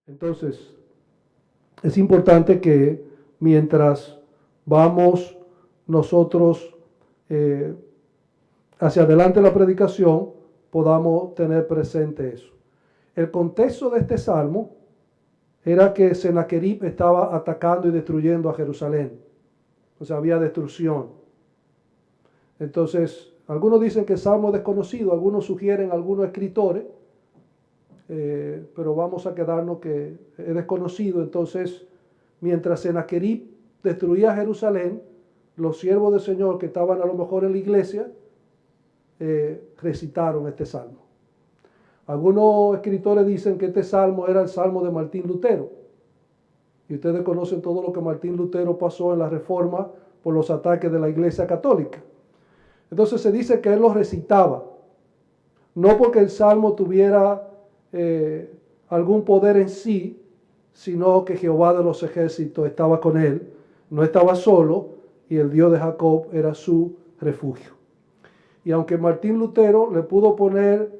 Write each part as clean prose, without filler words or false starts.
Entonces, es importante que mientras vamos nosotros hacia adelante la predicación, podamos tener presente eso. El contexto de este salmo era que Sennacherib estaba atacando y destruyendo a Jerusalén. O sea, había destrucción. Entonces, algunos dicen que el salmo es desconocido, algunos sugieren algunos escritores, pero vamos a quedarnos que es desconocido. Entonces, mientras Sennacherib destruía Jerusalén, los siervos del Señor que estaban a lo mejor en la iglesia recitaron este salmo. Algunos escritores dicen que este salmo era el salmo de Martín Lutero. Y ustedes conocen todo lo que Martín Lutero pasó en la Reforma por los ataques de la Iglesia Católica. Entonces se dice que él lo recitaba, no porque el salmo tuviera algún poder en sí, sino que Jehová de los ejércitos estaba con él, no estaba solo, y el Dios de Jacob era su refugio. Y aunque Martín Lutero le pudo poner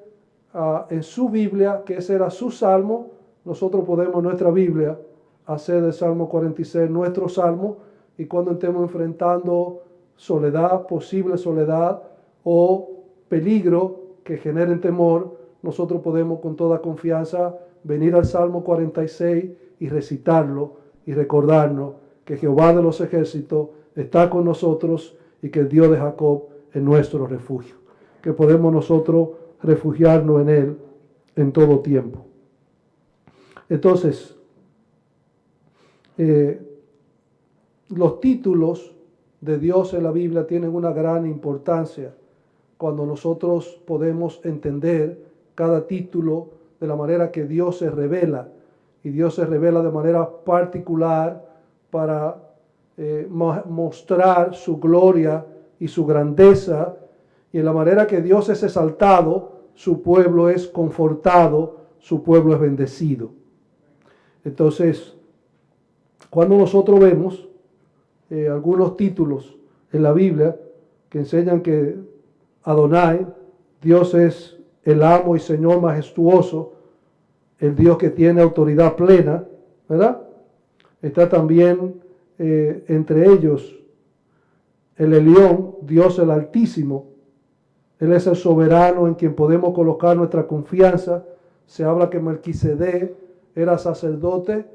en su Biblia que ese era su salmo, nosotros podemos en nuestra Biblia hacer del Salmo 46 nuestro salmo, y cuando estemos enfrentando soledad, posible soledad o peligro que generen temor, nosotros podemos con toda confianza venir al Salmo 46 y recitarlo y recordarnos que Jehová de los ejércitos está con nosotros y que el Dios de Jacob es nuestro refugio, que podemos nosotros refugiarnos en Él en todo tiempo. Entonces, los títulos de Dios en la Biblia tienen una gran importancia cuando nosotros podemos entender cada título de la manera que Dios se revela, y Dios se revela de manera particular para mostrar su gloria y su grandeza, y en la manera que Dios es exaltado, su pueblo es confortado, su pueblo es bendecido. Entonces, cuando nosotros vemos algunos títulos en la Biblia que enseñan que Adonai, Dios es el amo y Señor majestuoso, el Dios que tiene autoridad plena, ¿verdad? Está también entre ellos el Elión, Dios el Altísimo. Él es el soberano en quien podemos colocar nuestra confianza. Se habla que Melquisedec era sacerdote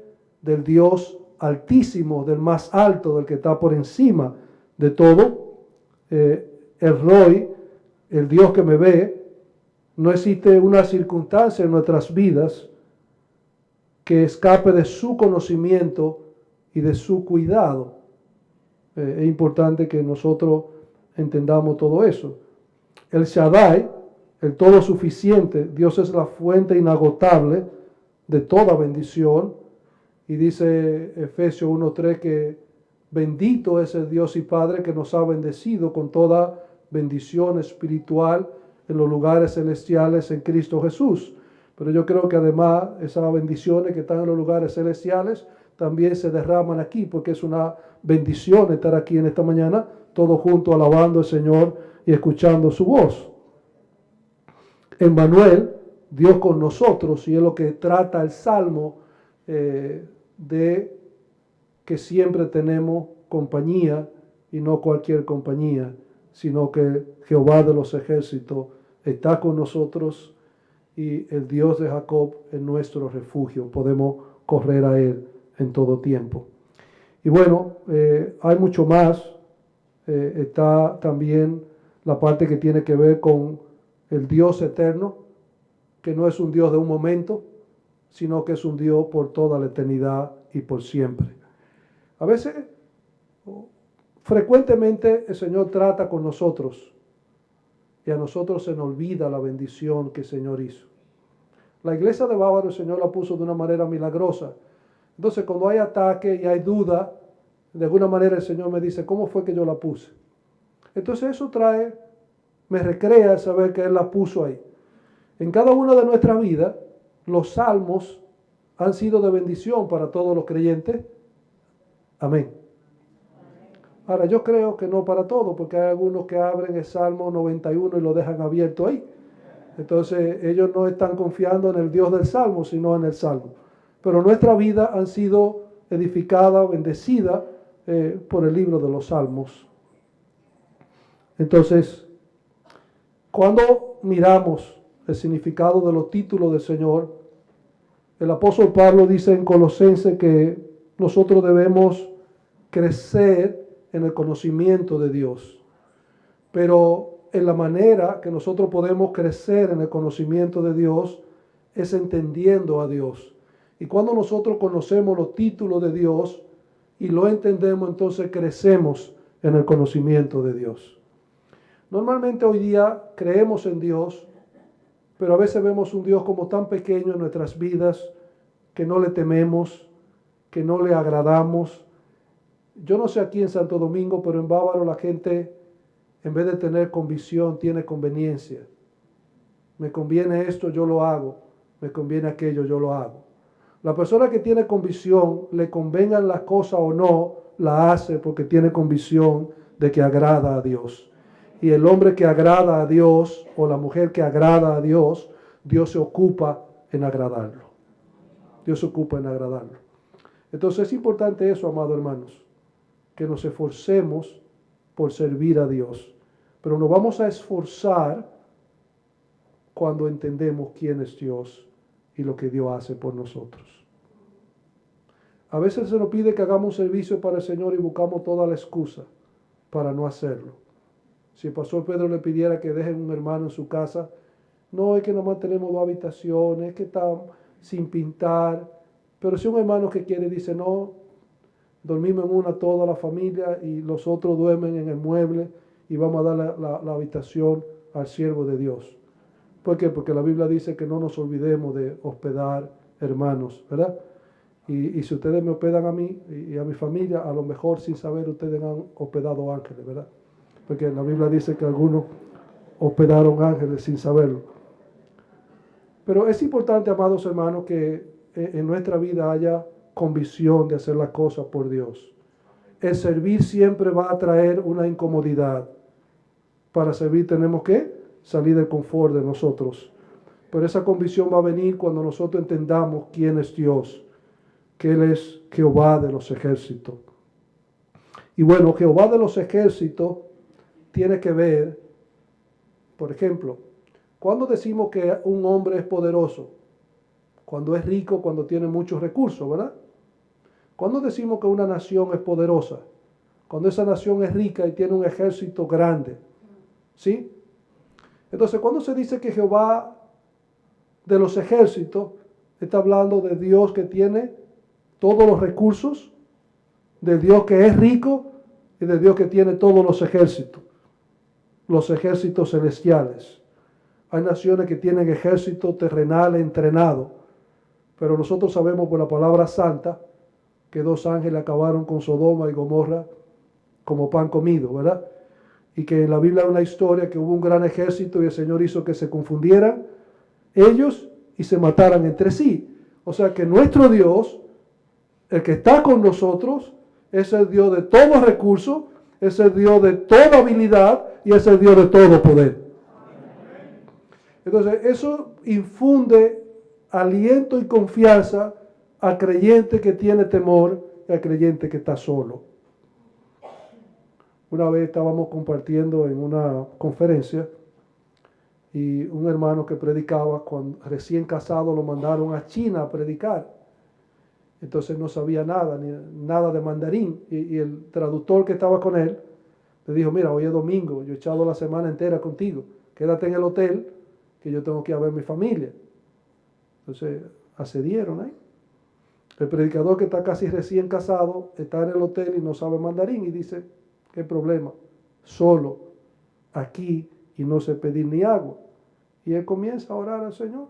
del Dios Altísimo, del más alto, del que está por encima de todo. El Roy, el Dios que me ve. No existe una circunstancia en nuestras vidas que escape de su conocimiento y de su cuidado. Es importante que nosotros entendamos todo eso. El Shaddai, el todo suficiente, Dios es la fuente inagotable de toda bendición. Y dice Efesios 1:3 que bendito es el Dios y Padre que nos ha bendecido con toda bendición espiritual en los lugares celestiales en Cristo Jesús. Pero yo creo que además esas bendiciones que están en los lugares celestiales también se derraman aquí, porque es una bendición estar aquí en esta mañana, todos juntos alabando al Señor y escuchando su voz. Emmanuel, Dios con nosotros, y es lo que trata el Salmo, de que siempre tenemos compañía, y no cualquier compañía, sino que Jehová de los ejércitos está con nosotros y el Dios de Jacob es nuestro refugio. Podemos correr a Él en todo tiempo. Y bueno, hay mucho más. Está también la parte que tiene que ver con el Dios eterno, que no es un Dios de un momento, sino que es un Dios por toda la eternidad y por siempre. A veces, frecuentemente el Señor trata con nosotros y a nosotros se nos olvida la bendición que el Señor hizo. La iglesia de Bávaro el Señor la puso de una manera milagrosa. Entonces cuando hay ataque y hay duda, de alguna manera el Señor me dice, ¿cómo fue que yo la puse? Entonces eso me recrea saber que Él la puso ahí. En cada una de nuestras vidas, los salmos han sido de bendición para todos los creyentes. Amén. Ahora, yo creo que no para todos, porque hay algunos que abren el Salmo 91 y lo dejan abierto ahí. Entonces, ellos no están confiando en el Dios del Salmo, sino en el Salmo. pero nuestra vida han sido edificada, bendecida por el libro de los Salmos. Entonces, cuando miramos el significado de los títulos del Señor, el apóstol Pablo dice en Colosenses que nosotros debemos crecer en el conocimiento de Dios. Pero en la manera que nosotros podemos crecer en el conocimiento de Dios es entendiendo a Dios. Y cuando nosotros conocemos los títulos de Dios y lo entendemos, entonces crecemos en el conocimiento de Dios. Normalmente hoy día creemos en Dios, pero a veces vemos un Dios como tan pequeño en nuestras vidas que no le tememos, que no le agradamos. Yo no sé aquí en Santo Domingo, pero en Bávaro la gente, en vez de tener convicción, tiene conveniencia. Me conviene esto, yo lo hago. Me conviene aquello, yo lo hago. La persona que tiene convicción, le convengan las cosas o no, la hace porque tiene convicción de que agrada a Dios. Y el hombre que agrada a Dios o la mujer que agrada a Dios, Dios se ocupa en agradarlo. Dios se ocupa en agradarlo. Entonces es importante eso, amados hermanos, que nos esforcemos por servir a Dios. Pero nos vamos a esforzar cuando entendemos quién es Dios y lo que Dios hace por nosotros. A veces se nos pide que hagamos un servicio para el Señor y buscamos toda la excusa para no hacerlo. Si el pastor Pedro le pidiera que dejen un hermano en su casa, no, es que nomás tenemos 2 habitaciones, es que está sin pintar. Pero si un hermano que quiere dice, no, dormimos en una toda la familia y los otros duermen en el mueble y vamos a dar la habitación al siervo de Dios. ¿Por qué? Porque la Biblia dice que no nos olvidemos de hospedar hermanos, ¿verdad? Y si ustedes me hospedan a mí y a mi familia, a lo mejor sin saber ustedes han hospedado ángeles, ¿verdad? Porque la Biblia dice que algunos hospedaron ángeles sin saberlo. Pero es importante, amados hermanos, que en nuestra vida haya convicción de hacer las cosas por Dios. El servir siempre va a traer una incomodidad. Para servir tenemos que salir del confort de nosotros. Pero esa convicción va a venir cuando nosotros entendamos quién es Dios, que Él es Jehová de los ejércitos. Y bueno, Jehová de los ejércitos tiene que ver, por ejemplo, cuando decimos que un hombre es poderoso, cuando es rico, cuando tiene muchos recursos, ¿verdad? Cuando decimos que una nación es poderosa, cuando esa nación es rica y tiene un ejército grande, ¿sí? Entonces, cuando se dice que Jehová de los ejércitos, está hablando de Dios que tiene todos los recursos, de Dios que es rico y de Dios que tiene todos los ejércitos celestiales. Hay naciones que tienen ejército terrenal entrenado, pero nosotros sabemos por la palabra santa que 2 ángeles acabaron con Sodoma y Gomorra como pan comido, ¿verdad? Y que en la Biblia hay una historia que hubo un gran ejército y el Señor hizo que se confundieran ellos y se mataran entre sí. O sea que nuestro Dios, el que está con nosotros, es el Dios de todos recursos, es el Dios de toda habilidad y es el Dios de todo poder. Entonces eso infunde aliento y confianza al creyente que tiene temor y al creyente que está solo. Una vez estábamos compartiendo en una conferencia y un hermano que predicaba, cuando recién casado lo mandaron a China a predicar. Entonces no sabía nada, ni nada de mandarín. Y el traductor que estaba con él le dijo, mira, hoy es domingo, yo he echado la semana entera contigo, quédate en el hotel que yo tengo que ir a ver a mi familia. Entonces accedieron ahí. El predicador que está casi recién casado está en el hotel y no sabe mandarín y dice, ¿qué problema? Solo aquí y no sé pedir ni agua. Y él comienza a orar al Señor.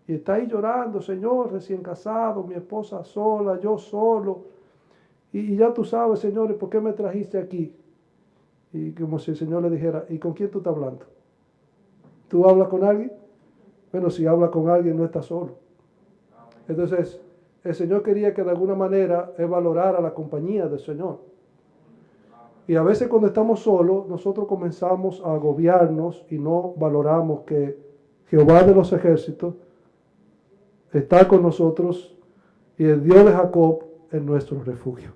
Y está ahí llorando, Señor, recién casado, mi esposa sola, yo solo. Y ya tú sabes, Señor, ¿por qué me trajiste aquí? Y como si el Señor le dijera, ¿y con quién tú estás hablando? ¿Tú hablas con alguien? Bueno, si hablas con alguien no estás solo. Entonces, el Señor quería que de alguna manera él valorara la compañía del Señor. Y a veces cuando estamos solos, nosotros comenzamos a agobiarnos y no valoramos que Jehová de los ejércitos está con nosotros y el Dios de Jacob es nuestro refugio.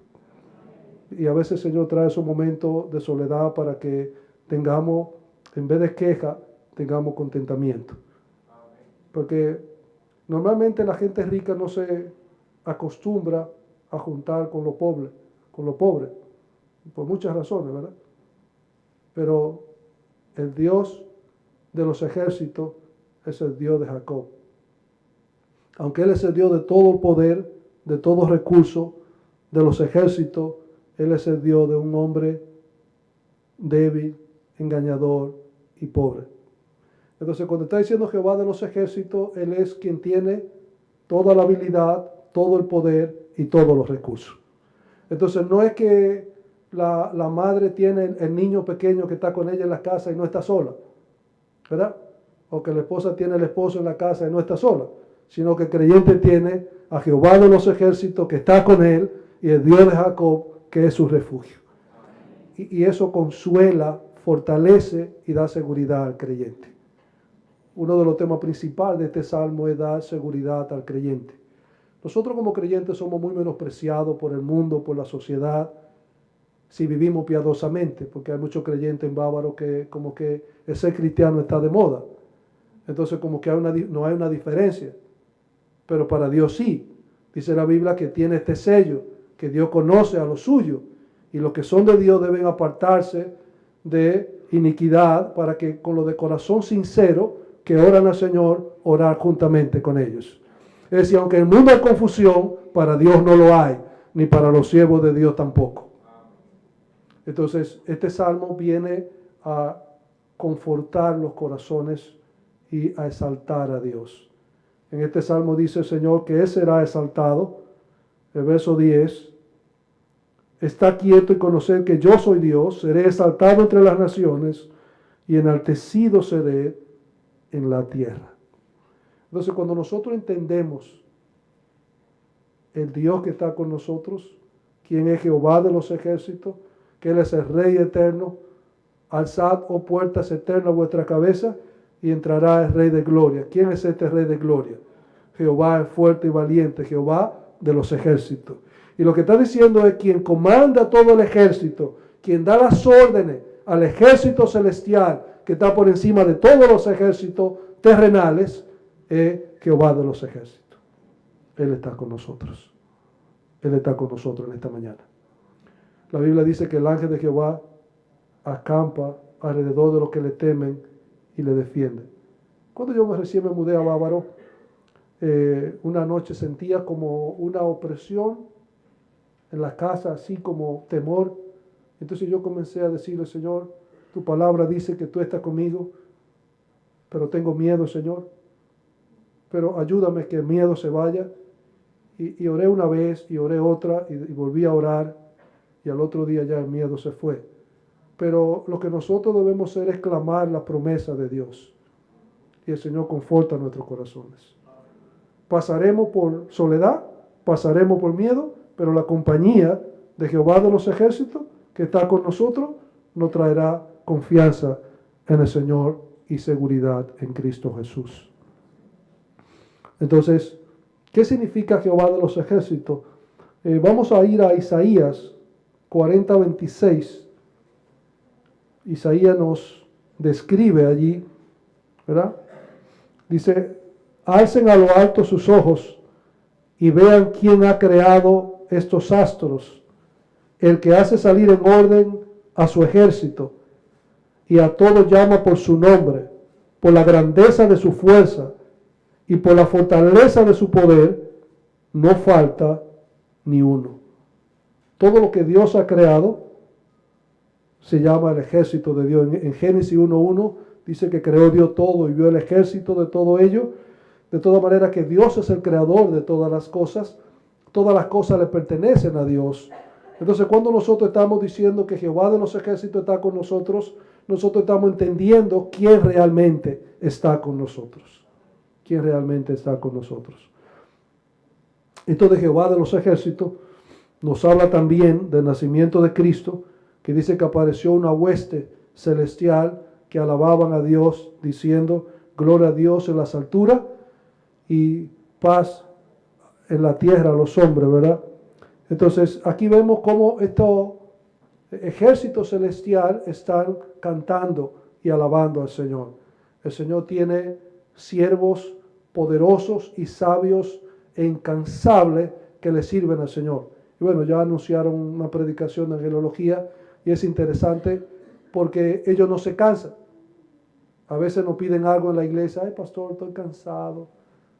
Y a veces el Señor trae esos momentos de soledad para que tengamos, en vez de queja, tengamos contentamiento. Porque normalmente la gente rica no se acostumbra a juntar con los pobres, por muchas razones, ¿verdad? Pero el Dios de los ejércitos es el Dios de Jacob. Aunque Él es el Dios de todo el poder, de todo recurso, de los ejércitos, Él es el Dios de un hombre débil, engañador y pobre. Entonces, cuando está diciendo Jehová de los ejércitos, Él es quien tiene toda la habilidad, todo el poder y todos los recursos. Entonces, no es que la madre tiene el niño pequeño que está con ella en la casa y no está sola, ¿verdad? O que la esposa tiene el esposo en la casa y no está sola, sino que el creyente tiene a Jehová de los ejércitos que está con él y el Dios de Jacob que es su refugio. Y eso consuela, fortalece y da seguridad al creyente. Uno de los temas principales de este salmo es dar seguridad al creyente. Nosotros como creyentes somos muy menospreciados por el mundo, por la sociedad, si vivimos piadosamente, porque hay muchos creyentes en Bávaro que como que el ser cristiano está de moda. Entonces como que no hay una diferencia, pero para Dios sí. Dice la Biblia que tiene este sello, que Dios conoce a los suyos, y los que son de Dios deben apartarse de iniquidad para que con lo de corazón sincero que oran al Señor, orar juntamente con ellos. Es decir, aunque en el mundo hay confusión, para Dios no lo hay, ni para los siervos de Dios tampoco. Entonces, este salmo viene a confortar los corazones y a exaltar a Dios. En este salmo dice el Señor que Él será exaltado. El verso 10, está quieto y conocer que yo soy Dios, seré exaltado entre las naciones y enaltecido seré en la tierra. Entonces, cuando nosotros entendemos el Dios que está con nosotros, quien es Jehová de los ejércitos, que Él es el Rey eterno, alzad, oh puertas eternas, vuestra cabeza, y entrará el Rey de gloria. ¿Quién es este Rey de gloria? Jehová es fuerte y valiente, Jehová de los ejércitos. Y lo que está diciendo es quien comanda todo el ejército, quien da las órdenes al ejército celestial, que está por encima de todos los ejércitos terrenales, es Jehová de los ejércitos. Él está con nosotros. Él está con nosotros en esta mañana. La Biblia dice que el ángel de Jehová acampa alrededor de los que le temen y le defienden. Cuando yo recién me mudé a Bávaro, una noche sentía como una opresión en la casa, así como temor. Entonces yo comencé a decirle, Señor, tu palabra dice que tú estás conmigo, pero tengo miedo, Señor. Pero ayúdame que el miedo se vaya. Y oré una vez y oré otra y volví a orar y al otro día ya el miedo se fue. Pero lo que nosotros debemos hacer es clamar la promesa de Dios. Y el Señor conforta nuestros corazones. Pasaremos por soledad, pasaremos por miedo, pero la compañía de Jehová de los ejércitos que está con nosotros nos traerá confianza en el Señor y seguridad en Cristo Jesús. Entonces, ¿qué significa Jehová de los ejércitos? Vamos a ir a Isaías 40:26. Isaías nos describe allí, ¿verdad? Dice, alcen a lo alto sus ojos y vean quién ha creado estos astros, el que hace salir en orden a su ejército y a todo llama por su nombre, por la grandeza de su fuerza y por la fortaleza de su poder, no falta ni uno. Todo lo que Dios ha creado se llama el ejército de Dios. En Génesis 1:1 dice que creó Dios todo y vio el ejército de todo ello. De toda manera que Dios es el creador de todas las cosas le pertenecen a Dios. Entonces cuando nosotros estamos diciendo que Jehová de los ejércitos está con nosotros, nosotros estamos entendiendo quién realmente está con nosotros. Quién realmente está con nosotros. Esto de Jehová de los ejércitos nos habla también del nacimiento de Cristo, que dice que apareció una hueste celestial que alababan a Dios diciendo, gloria a Dios en las alturas y paz en la tierra a los hombres, ¿verdad? Entonces, aquí vemos cómo estos ejércitos celestiales están cantando y alabando al Señor. El Señor tiene siervos poderosos y sabios e incansables que le sirven al Señor. Y bueno, ya anunciaron una predicación de angelología y es interesante porque ellos no se cansan. A veces nos piden algo en la iglesia, ay pastor, estoy cansado,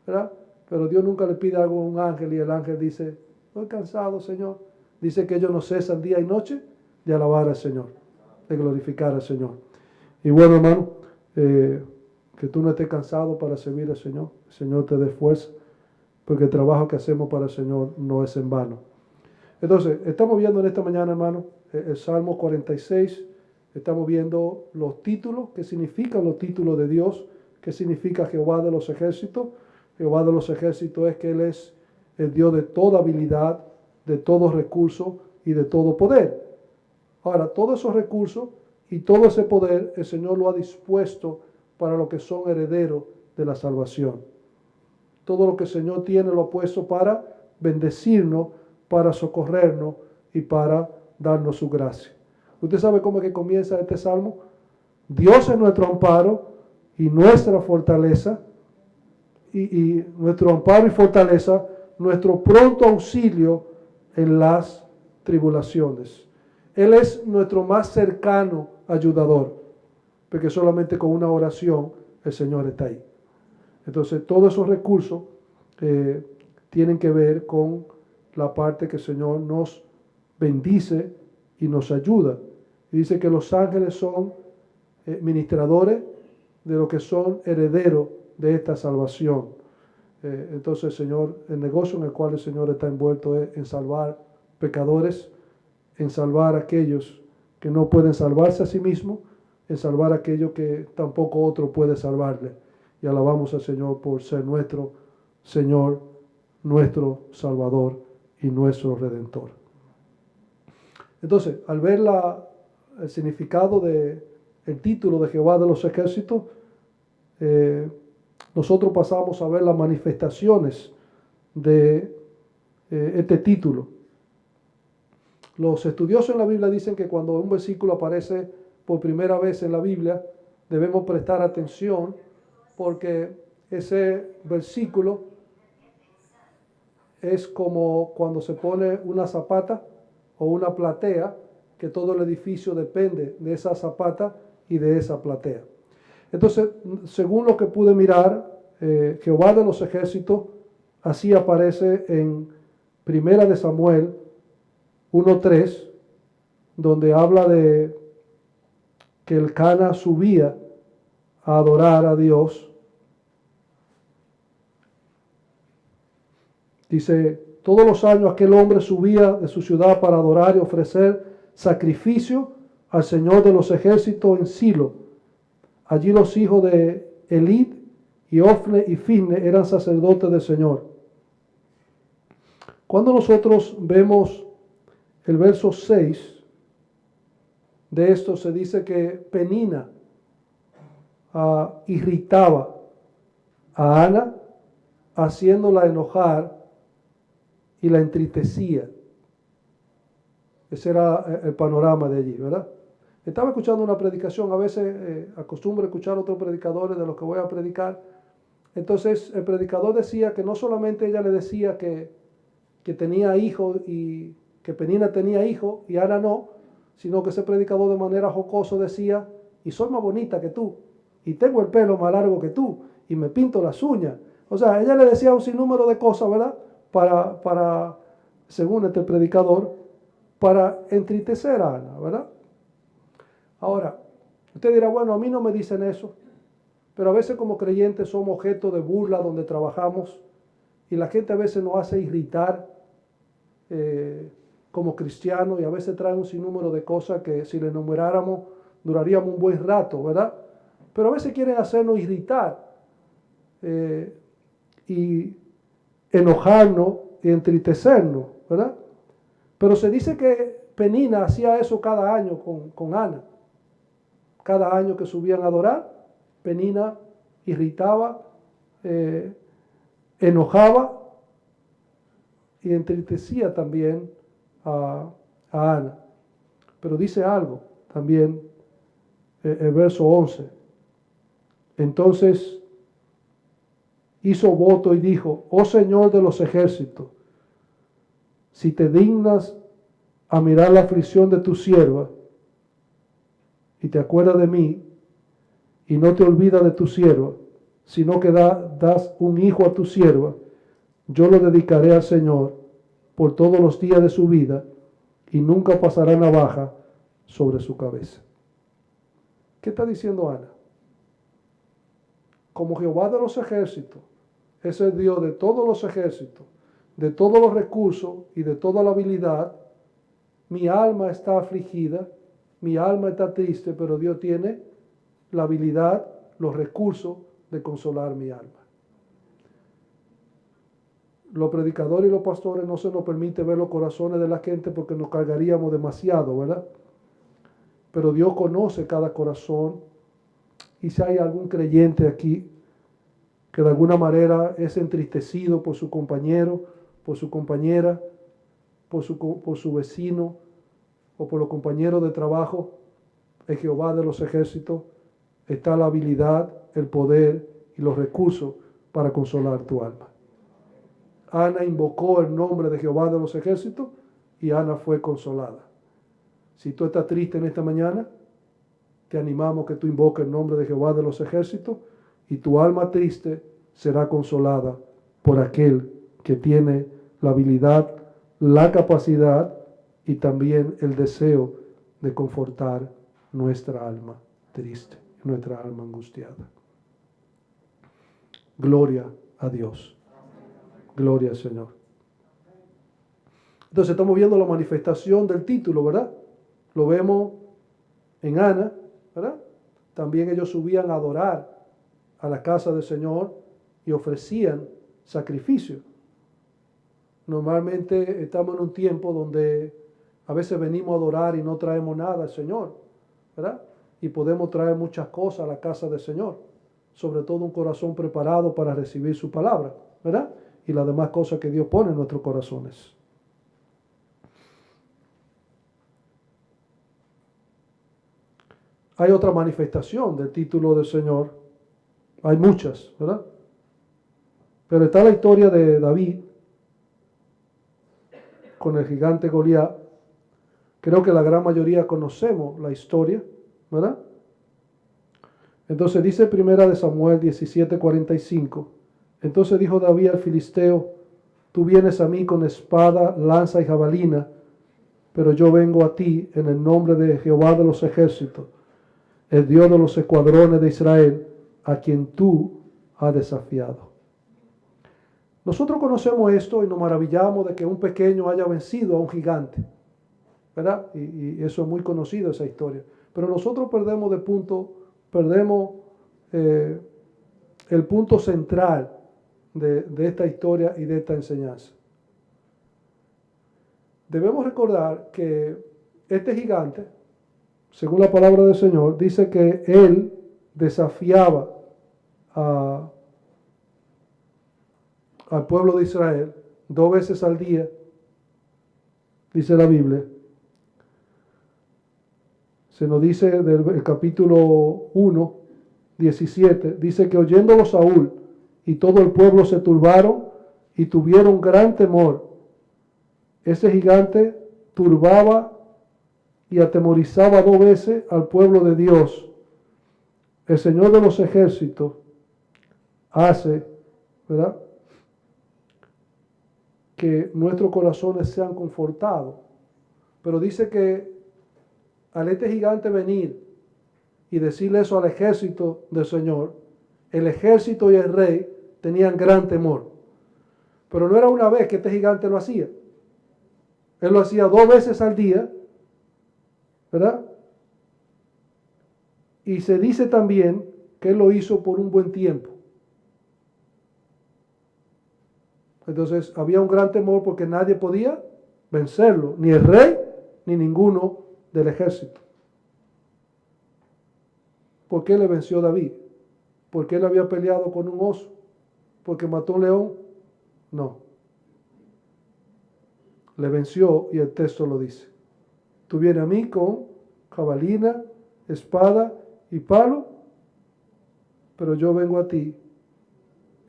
¿verdad? Pero Dios nunca le pide algo a un ángel y el ángel dice, estoy cansado, Señor. Dice que ellos no cesan día y noche de alabar al Señor, de glorificar al Señor. Y bueno, hermano, que tú no estés cansado para servir al Señor. El Señor te dé fuerza, porque el trabajo que hacemos para el Señor no es en vano. Entonces, estamos viendo en esta mañana, hermano, el Salmo 46. Estamos viendo los títulos, qué significan los títulos de Dios, qué significa Jehová de los ejércitos. Jehová de los ejércitos es que Él es el Dios de toda habilidad, de todo recurso y de todo poder. Ahora, todos esos recursos y todo ese poder, el Señor lo ha dispuesto para los que son herederos de la salvación. Todo lo que el Señor tiene lo ha puesto para bendecirnos, para socorrernos y para darnos su gracia. ¿Usted sabe cómo es que comienza este salmo? Dios es nuestro amparo y nuestra fortaleza, y nuestro amparo y fortaleza, nuestro pronto auxilio en las tribulaciones. Él es nuestro más cercano ayudador, porque solamente con una oración el Señor está ahí. Entonces, todos esos recursos tienen que ver con la parte que el Señor nos bendice y nos ayuda. Y dice que los ángeles son ministradores de lo que son herederos de esta salvación. Entonces, el Señor, el negocio en el cual el Señor está envuelto es en salvar pecadores, en salvar a aquellos que no pueden salvarse a sí mismos, en salvar a aquellos que tampoco otro puede salvarle. Y alabamos al Señor por ser nuestro Señor, nuestro Salvador y nuestro Redentor. Entonces, al ver el significado del título de Jehová de los ejércitos, nosotros pasamos a ver las manifestaciones de este título. Los estudiosos en la Biblia dicen que cuando un versículo aparece por primera vez en la Biblia, debemos prestar atención porque ese versículo es como cuando se pone una zapata o una platea, que todo el edificio depende de esa zapata y de esa platea. Entonces, según lo que pude mirar, Jehová de los ejércitos, así aparece en Primera de Samuel 1:3, donde habla de que el Cana subía a adorar a Dios. Dice, todos los años aquel hombre subía de su ciudad para adorar y ofrecer sacrificio al Señor de los ejércitos en Silo. Allí los hijos de Elid y Ofne y Finne eran sacerdotes del Señor. Cuando nosotros vemos el verso 6 de esto, se dice que Penina irritaba a Ana, haciéndola enojar y la entristecía. Ese era el panorama de allí, ¿verdad? Estaba escuchando una predicación, a veces acostumbro escuchar a otros predicadores de los que voy a predicar. Entonces el predicador decía que no solamente ella le decía que tenía hijos y que Penina tenía hijos y Ana no, sino que ese predicador de manera jocosa decía, y soy más bonita que tú, y tengo el pelo más largo que tú, y me pinto las uñas. O sea, ella le decía un sinnúmero de cosas, ¿verdad? Para según este predicador, para entristecer a Ana, ¿verdad? Ahora, usted dirá, bueno, a mí no me dicen eso, pero a veces como creyentes somos objeto de burla donde trabajamos y la gente a veces nos hace irritar como cristianos y a veces trae un sinnúmero de cosas que si le enumeráramos duraríamos un buen rato, ¿verdad? Pero a veces quieren hacernos irritar y enojarnos y entristecernos, ¿verdad? Pero se dice que Penina hacía eso cada año con Ana. Cada año que subían a adorar, Penina irritaba, enojaba y entristecía también a Ana. Pero dice algo también, el verso 11. Entonces hizo voto y dijo: oh Señor de los ejércitos, si te dignas a mirar la aflicción de tu sierva y te acuerdas de mí y no te olvidas de tu sierva, sino que das un hijo a tu sierva, yo lo dedicaré al Señor por todos los días de su vida y nunca pasará navaja sobre su cabeza. ¿Qué está diciendo Ana? Como Jehová de los ejércitos es el Dios de todos los ejércitos, de todos los recursos y de toda la habilidad, mi alma está afligida, mi alma está triste, pero Dios tiene la habilidad, los recursos de consolar mi alma. Los predicadores y los pastores no se nos permite ver los corazones de la gente porque nos cargaríamos demasiado, ¿verdad? Pero Dios conoce cada corazón, y si hay algún creyente aquí que de alguna manera es entristecido por su compañero, por su compañera, por su vecino o por los compañeros de trabajo, en Jehová de los ejércitos está la habilidad, el poder y los recursos para consolar tu alma. Ana invocó el nombre de Jehová de los ejércitos y Ana fue consolada. Si tú estás triste en esta mañana, te animamos que tú invoques el nombre de Jehová de los ejércitos y tu alma triste será consolada por aquel que tiene la habilidad, la capacidad y también el deseo de confortar nuestra alma triste, nuestra alma angustiada. Gloria a Dios. Gloria al Señor. Entonces estamos viendo la manifestación del título, ¿verdad? Lo vemos en Ana, ¿verdad? También ellos subían a adorar a la casa del Señor y ofrecían sacrificio. Normalmente estamos en un tiempo donde a veces venimos a adorar y no traemos nada al Señor, ¿verdad? Y podemos traer muchas cosas a la casa del Señor, sobre todo un corazón preparado para recibir su palabra, ¿verdad? Y las demás cosas que Dios pone en nuestros corazones. Hay otra manifestación del título del Señor. Hay muchas, ¿verdad? Pero está la historia de David con el gigante Goliat. Creo que la gran mayoría conocemos la historia, ¿verdad? Entonces dice primera de Samuel 17:45. Entonces dijo David al filisteo: tú vienes a mí con espada, lanza y jabalina, pero yo vengo a ti en el nombre de Jehová de los ejércitos, el Dios de los escuadrones de Israel, a quien tú has desafiado. Nosotros conocemos esto y nos maravillamos de que un pequeño haya vencido a un gigante, ¿verdad? Y eso es muy conocido, esa historia. Pero nosotros perdemos el punto central de esta historia y de esta enseñanza. Debemos recordar que este gigante, según la palabra del Señor, dice que él desafiaba al pueblo de Israel 2 veces al día, dice la Biblia. Se nos dice del capítulo 1, 17, dice que oyéndolo Saúl y todo el pueblo se turbaron y tuvieron gran temor. Ese gigante turbaba y atemorizaba 2 veces al pueblo de Dios. El Señor de los ejércitos hace, ¿verdad?, que nuestros corazones sean confortados. Pero dice que al este gigante venir y decirle eso al ejército del Señor, el ejército y el rey tenían gran temor. Pero no era una vez que este gigante lo hacía. Él lo hacía 2 veces al día, ¿verdad? Y se dice también que él lo hizo por un buen tiempo. Entonces había un gran temor porque nadie podía vencerlo, ni el rey ni ninguno del ejército. ¿Por qué le venció David? ¿Porque él había peleado con un oso? ¿Porque mató un león? No. le venció y el texto lo dice. Tú vienes a mí con jabalina, espada y palo, pero yo vengo a ti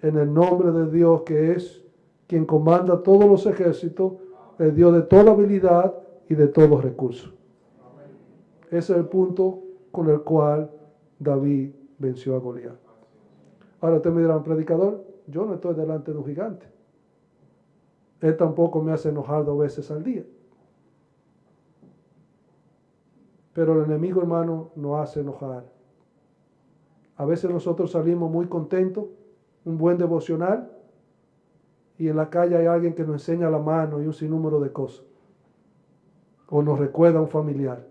en el nombre de Dios, que es quien comanda todos los ejércitos, el Dios de toda habilidad y de todos recursos. Ese es el punto con el cual David venció a Goliat. Ahora usted me dirá, predicador, yo no estoy delante de un gigante. Él tampoco me hace enojar 2 veces al día. Pero el enemigo, hermano, nos hace enojar. A veces nosotros salimos muy contentos, un buen devocional, y en la calle hay alguien que nos enseña la mano y un sinnúmero de cosas. O nos recuerda a un familiar,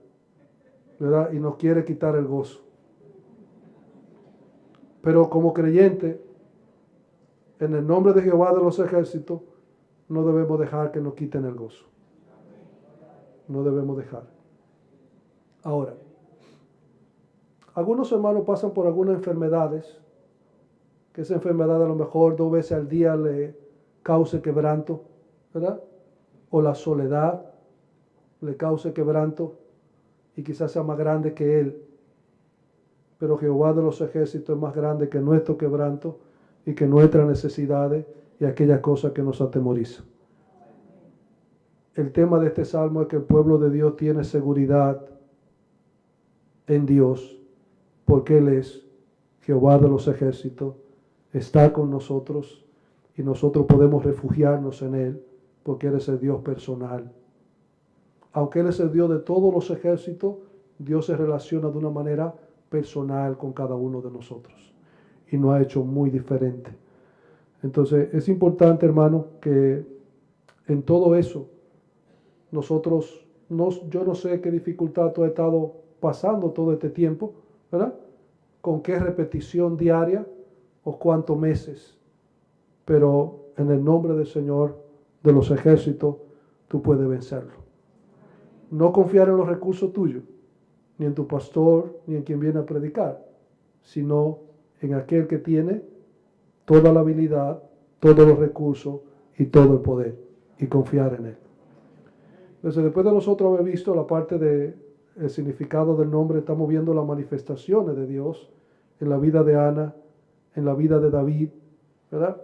¿verdad? Y nos quiere quitar el gozo. Pero como creyente, en el nombre de Jehová de los ejércitos, no debemos dejar que nos quiten el gozo. No debemos dejar. Ahora, algunos hermanos pasan por algunas enfermedades, que esa enfermedad a lo mejor 2 veces al día le cause quebranto, ¿verdad? O la soledad le cause quebranto y quizás sea más grande que él. Pero Jehová de los ejércitos es más grande que nuestro quebranto y que nuestras necesidades y aquellas cosas que nos atemorizan. El tema de este salmo es que el pueblo de Dios tiene seguridad en Dios, porque Él es Jehová de los ejércitos, está con nosotros y nosotros podemos refugiarnos en Él, porque Él es el Dios personal. Aunque Él es el Dios de todos los ejércitos, Dios se relaciona de una manera personal con cada uno de nosotros y nos ha hecho muy diferente. Entonces es importante, hermano, que en todo eso nosotros, yo no sé qué dificultad tú has estado pasando todo este tiempo, ¿verdad? Con qué repetición diaria o cuántos meses, pero en el nombre del Señor de los ejércitos tú puedes vencerlo. No confiar en los recursos tuyos, ni en tu pastor, ni en quien viene a predicar, sino en aquel que tiene toda la habilidad, todos los recursos y todo el poder, y confiar en Él. Entonces, después de nosotros haber visto la parte del significado del nombre, estamos viendo las manifestaciones de Dios en la vida de Ana, en la vida de David, ¿verdad?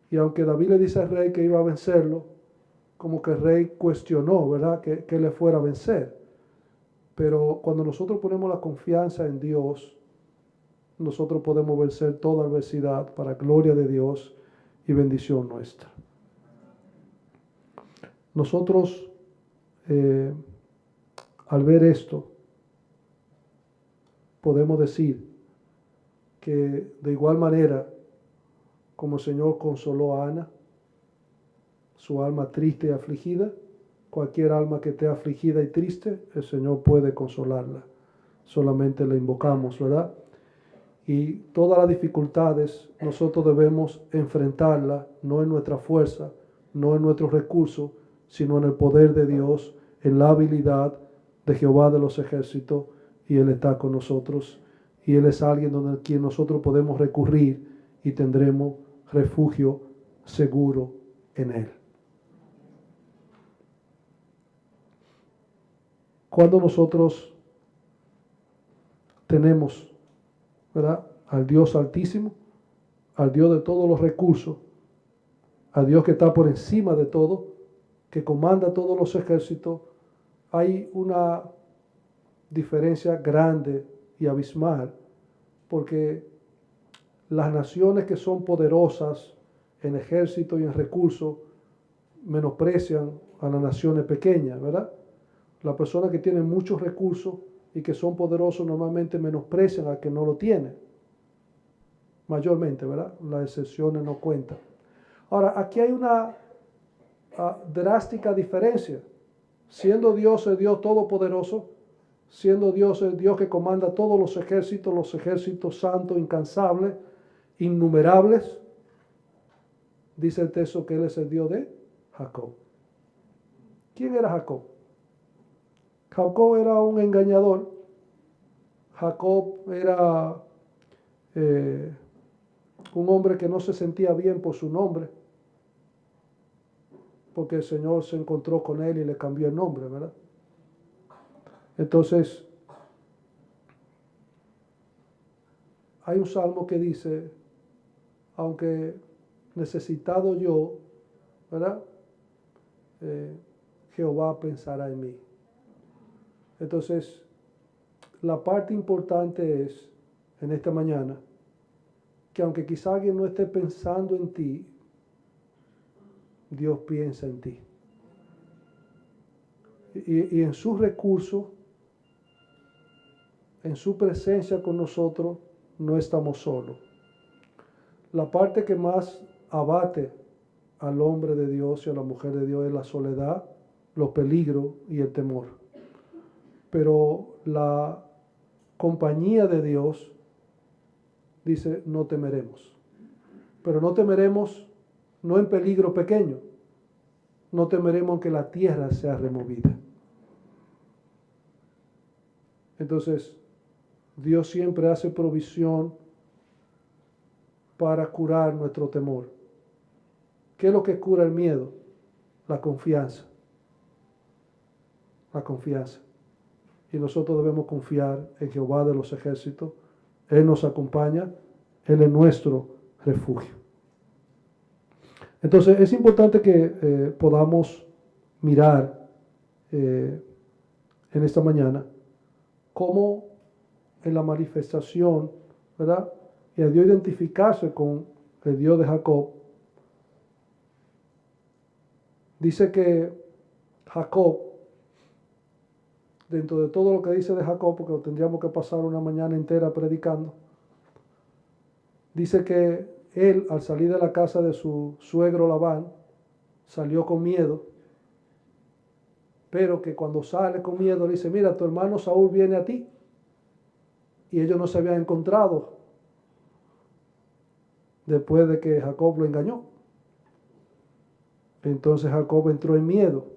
Y aunque David le dice al rey que iba a vencerlo, como que el rey cuestionó, ¿verdad? Que le fuera a vencer. Pero cuando nosotros ponemos la confianza en Dios, nosotros podemos vencer toda adversidad para gloria de Dios y bendición nuestra. Nosotros, al ver esto, podemos decir que de igual manera como el Señor consoló a Ana, su alma triste y afligida, cualquier alma que esté afligida y triste, el Señor puede consolarla. Solamente le invocamos, ¿verdad? Y todas las dificultades nosotros debemos enfrentarlas, no en nuestra fuerza, no en nuestros recursos, sino en el poder de Dios, en la habilidad de Jehová de los ejércitos, y Él está con nosotros, y Él es alguien donde quien nosotros podemos recurrir y tendremos refugio seguro en Él. Cuando nosotros tenemos, ¿verdad?, al Dios Altísimo, al Dios de todos los recursos, al Dios que está por encima de todo, que comanda todos los ejércitos, hay una diferencia grande y abismal, porque las naciones que son poderosas en ejército y en recursos menosprecian a las naciones pequeñas, ¿verdad? Las personas que tienen muchos recursos y que son poderosos normalmente menosprecian a que no lo tienen. Mayormente, ¿verdad? Las excepciones no cuentan. Ahora, aquí hay una drástica diferencia. Siendo Dios el Dios todopoderoso, siendo Dios el Dios que comanda todos los ejércitos santos, incansables, innumerables, dice el texto que Él es el Dios de Jacob. ¿Quién era Jacob? Jacob era un engañador. Jacob era un hombre que no se sentía bien por su nombre. porque el Señor se encontró con él y le cambió el nombre, ¿verdad? Entonces, hay un salmo que dice, aunque necesitado yo, ¿verdad? Jehová pensará en mí. Entonces, la parte importante es, en esta mañana, que aunque quizá alguien no esté pensando en ti, Dios piensa en ti. Y en sus recursos, en su presencia con nosotros, no estamos solos. La parte que más abate al hombre de Dios y a la mujer de Dios es la soledad, los peligros y el temor. Pero la compañía de Dios dice, no temeremos. Pero no temeremos no en peligro pequeño, no temeremos que la tierra sea removida. Entonces, Dios siempre hace provisión para curar nuestro temor. ¿Qué es lo que cura el miedo? La confianza. La confianza. Y nosotros debemos confiar en Jehová de los ejércitos. Él nos acompaña, Él es nuestro refugio. Entonces es importante que podamos mirar en esta mañana cómo en la manifestación, ¿verdad? Y a Dios identificarse con el Dios de Jacob. Dice que Jacob, dentro de todo lo que dice de Jacob, porque tendríamos que pasar una mañana entera predicando, dice que él, al salir de la casa de su suegro Labán, salió con miedo, pero que cuando sale con miedo le dice, mira, tu hermano Saúl viene a ti, y ellos no se habían encontrado después de que Jacob lo engañó. Entonces Jacob entró en miedo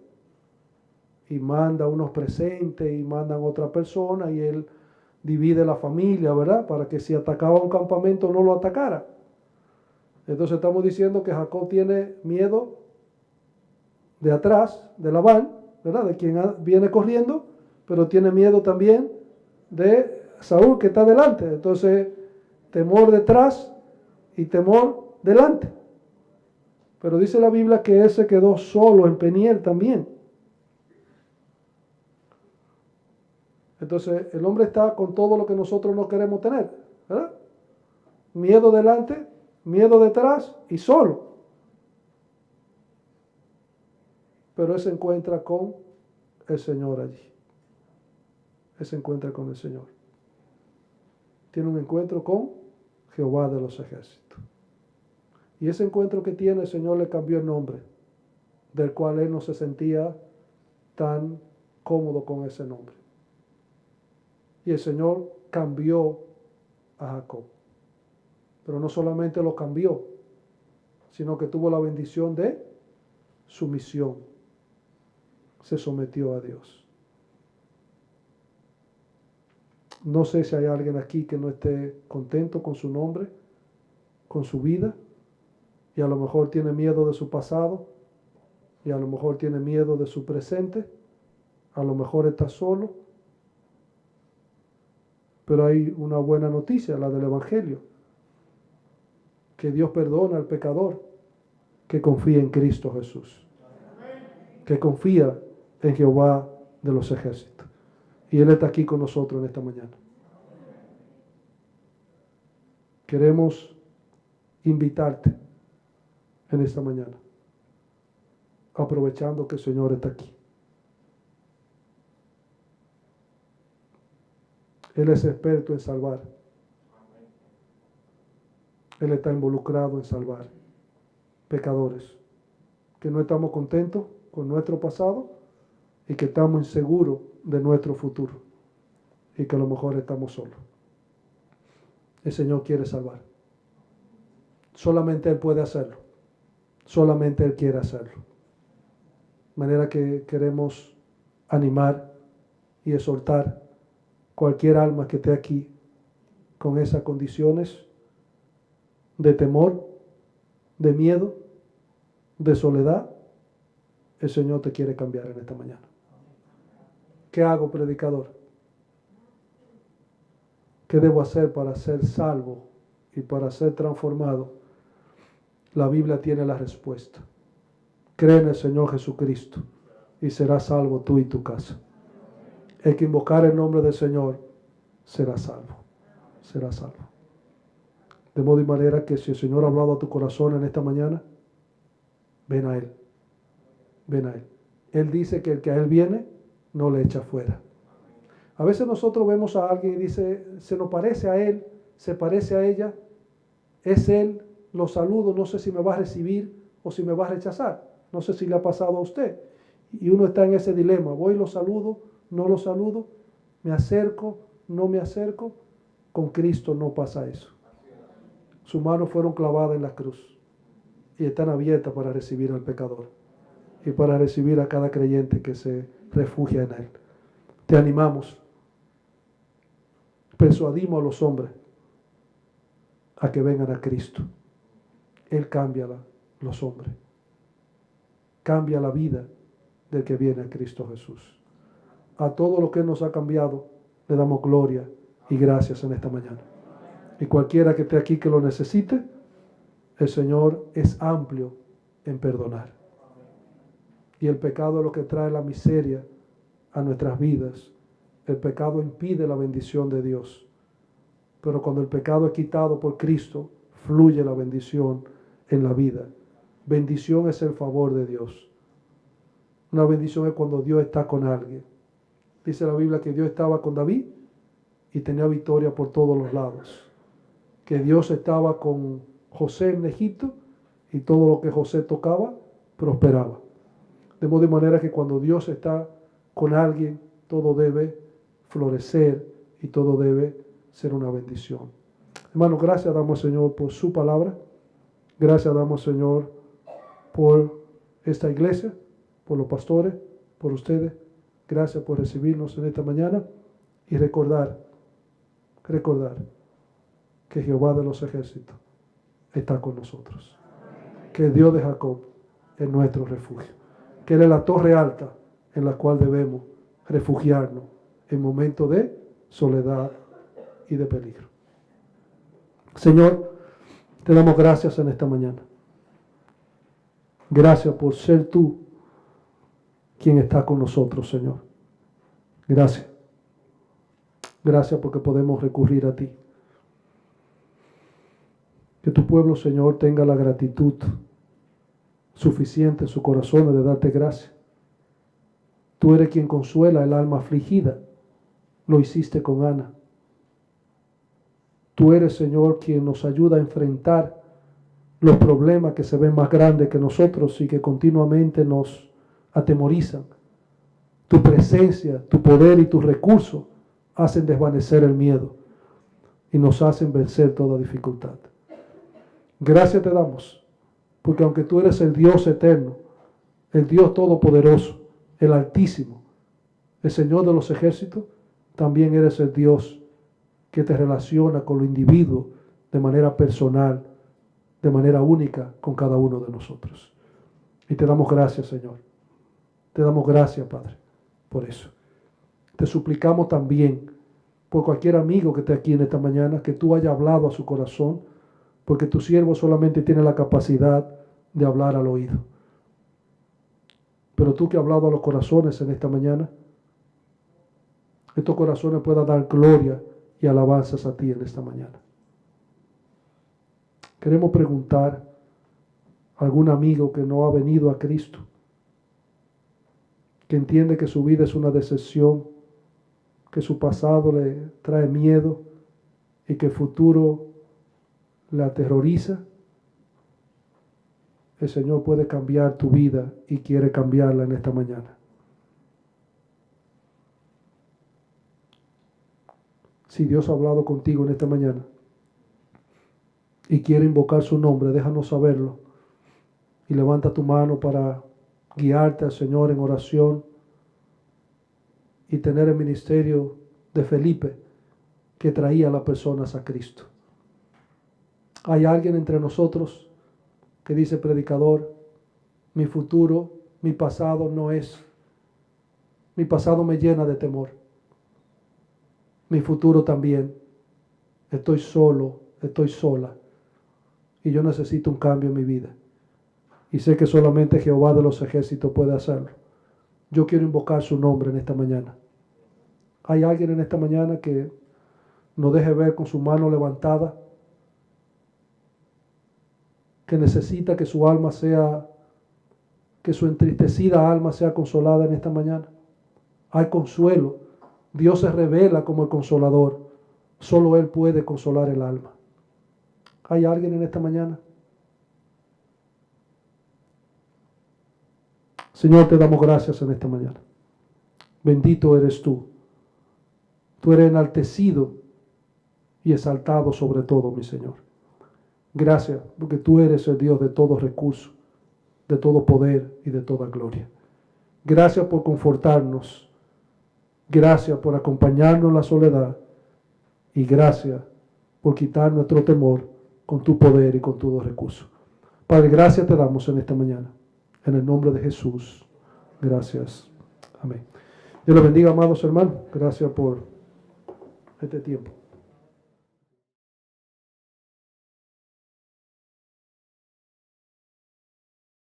y manda unos presentes y mandan otra persona y él divide la familia, ¿verdad? Para que si atacaba un campamento no lo atacara. Entonces estamos diciendo que Jacob tiene miedo de atrás, de Labán, ¿verdad? De quien viene corriendo, pero tiene miedo también de Saúl que está delante. Entonces, temor detrás y temor delante. Pero dice la Biblia que él se quedó solo en Peniel también. Entonces, el hombre está con todo lo que nosotros no queremos tener, ¿verdad? Miedo delante, miedo detrás y solo. Pero él se encuentra con el Señor allí. Él se encuentra con el Señor. Tiene un encuentro con Jehová de los ejércitos. Y ese encuentro que tiene, el Señor le cambió el nombre, del cual él no se sentía tan cómodo con ese nombre. Y el Señor cambió a Jacob. Pero no solamente lo cambió, sino que tuvo la bendición de sumisión. Se sometió a Dios. No sé si hay alguien aquí que no esté contento con su nombre, con su vida, y a lo mejor tiene miedo de su pasado, y a lo mejor tiene miedo de su presente, a lo mejor está solo, pero hay una buena noticia, la del Evangelio, que Dios perdona al pecador que confía en Cristo Jesús, que confía en Jehová de los ejércitos. Y Él está aquí con nosotros en esta mañana. Queremos invitarte en esta mañana, aprovechando que el Señor está aquí. Él es experto en salvar. Él está involucrado en salvar pecadores que no estamos contentos con nuestro pasado y que estamos inseguros de nuestro futuro y que a lo mejor estamos solos. El Señor quiere salvar. Solamente Él puede hacerlo. Solamente Él quiere hacerlo. De manera que queremos animar y exhortar cualquier alma que esté aquí con esas condiciones de temor, de miedo, de soledad, el Señor te quiere cambiar en esta mañana. ¿Qué hago, predicador? ¿Qué debo hacer para ser salvo y para ser transformado? La Biblia tiene la respuesta. Cree en el Señor Jesucristo y serás salvo tú y tu casa. El que invocar el nombre del Señor será salvo. Será salvo. De modo y manera que si el Señor ha hablado a tu corazón en esta mañana, ven a Él. Ven a Él. Él dice que el que a Él viene, no le echa fuera. A veces nosotros vemos a alguien y dice, se nos parece a Él, se parece a ella, es Él, lo saludo, no sé si me va a recibir o si me va a rechazar. No sé si le ha pasado a usted. Y uno está en ese dilema, voy, lo saludo, no lo saludo, me acerco, no me acerco. Con Cristo no pasa eso. Sus manos fueron clavadas en la cruz y están abiertas para recibir al pecador y para recibir a cada creyente que se refugia en Él. Te animamos, persuadimos a los hombres a que vengan a Cristo. Él cambia los hombres, cambia la vida del que viene a Cristo Jesús. A todo lo que Él nos ha cambiado, le damos gloria y gracias en esta mañana. Y cualquiera que esté aquí que lo necesite, el Señor es amplio en perdonar. Y el pecado es lo que trae la miseria a nuestras vidas. El pecado impide la bendición de Dios. Pero cuando el pecado es quitado por Cristo, fluye la bendición en la vida. Bendición es el favor de Dios. Una bendición es cuando Dios está con alguien. Dice la Biblia que Dios estaba con David y tenía victoria por todos los lados. Que Dios estaba con José en Egipto y todo lo que José tocaba prosperaba. De modo y manera que cuando Dios está con alguien, todo debe florecer y todo debe ser una bendición. Hermanos, gracias damos al Señor por su palabra. Gracias damos al Señor por esta iglesia, por los pastores, por ustedes. Gracias por recibirnos en esta mañana y recordar que Jehová de los ejércitos está con nosotros. Que Dios de Jacob es nuestro refugio. Que Él es la torre alta en la cual debemos refugiarnos en momentos de soledad y de peligro. Señor, te damos gracias en esta mañana. Gracias por ser tú quien está con nosotros, Señor. Gracias. Gracias porque podemos recurrir a ti. Que tu pueblo, Señor, tenga la gratitud suficiente en su corazón de darte gracias. Tú eres quien consuela el alma afligida. Lo hiciste con Ana. Tú eres, Señor, quien nos ayuda a enfrentar los problemas que se ven más grandes que nosotros y que continuamente nos atemorizan. Tu presencia, tu poder y tus recursos hacen desvanecer el miedo y nos hacen vencer toda dificultad. Gracias te damos, porque aunque tú eres el Dios eterno, el Dios todopoderoso, el Altísimo, el Señor de los ejércitos, también eres el Dios que te relaciona con los individuos de manera personal, de manera única con cada uno de nosotros. Y te damos gracias, Señor. Te damos gracias, Padre, por eso. Te suplicamos también por cualquier amigo que esté aquí en esta mañana, que tú hayas hablado a su corazón, porque tu siervo solamente tiene la capacidad de hablar al oído. Pero tú que has hablado a los corazones en esta mañana, estos corazones puedan dar gloria y alabanzas a ti en esta mañana. Queremos preguntar a algún amigo que no ha venido a Cristo, que entiende que su vida es una decepción, que su pasado le trae miedo y que el futuro le aterroriza. El Señor puede cambiar tu vida y quiere cambiarla en esta mañana. Si Dios ha hablado contigo en esta mañana y quiere invocar su nombre, déjanos saberlo y levanta tu mano para guiarte al Señor en oración y tener el ministerio de Felipe que traía a las personas a Cristo. Hay alguien entre nosotros que dice: predicador, mi futuro mi pasado mi pasado me llena de temor. Mi futuro también. Estoy solo, estoy sola. Y yo necesito un cambio en mi vida. Y sé que solamente Jehová de los ejércitos puede hacerlo. Yo quiero invocar su nombre en esta mañana. ¿Hay alguien en esta mañana que nos deje ver con su mano levantada, que necesita que su alma sea, que su entristecida alma sea consolada en esta mañana? Hay consuelo. Dios se revela como el consolador. Solo Él puede consolar el alma. ¿Hay alguien en esta mañana? Señor, te damos gracias en esta mañana. Bendito eres tú. Tú eres enaltecido y exaltado sobre todo, mi Señor. Gracias, porque tú eres el Dios de todo recurso, de todo poder y de toda gloria. Gracias por confortarnos. Gracias por acompañarnos en la soledad. Y gracias por quitar nuestro temor con tu poder y con todo recurso. Padre, gracias te damos en esta mañana. En el nombre de Jesús. Gracias. Amén. Dios los bendiga, amados hermanos. Gracias por este tiempo.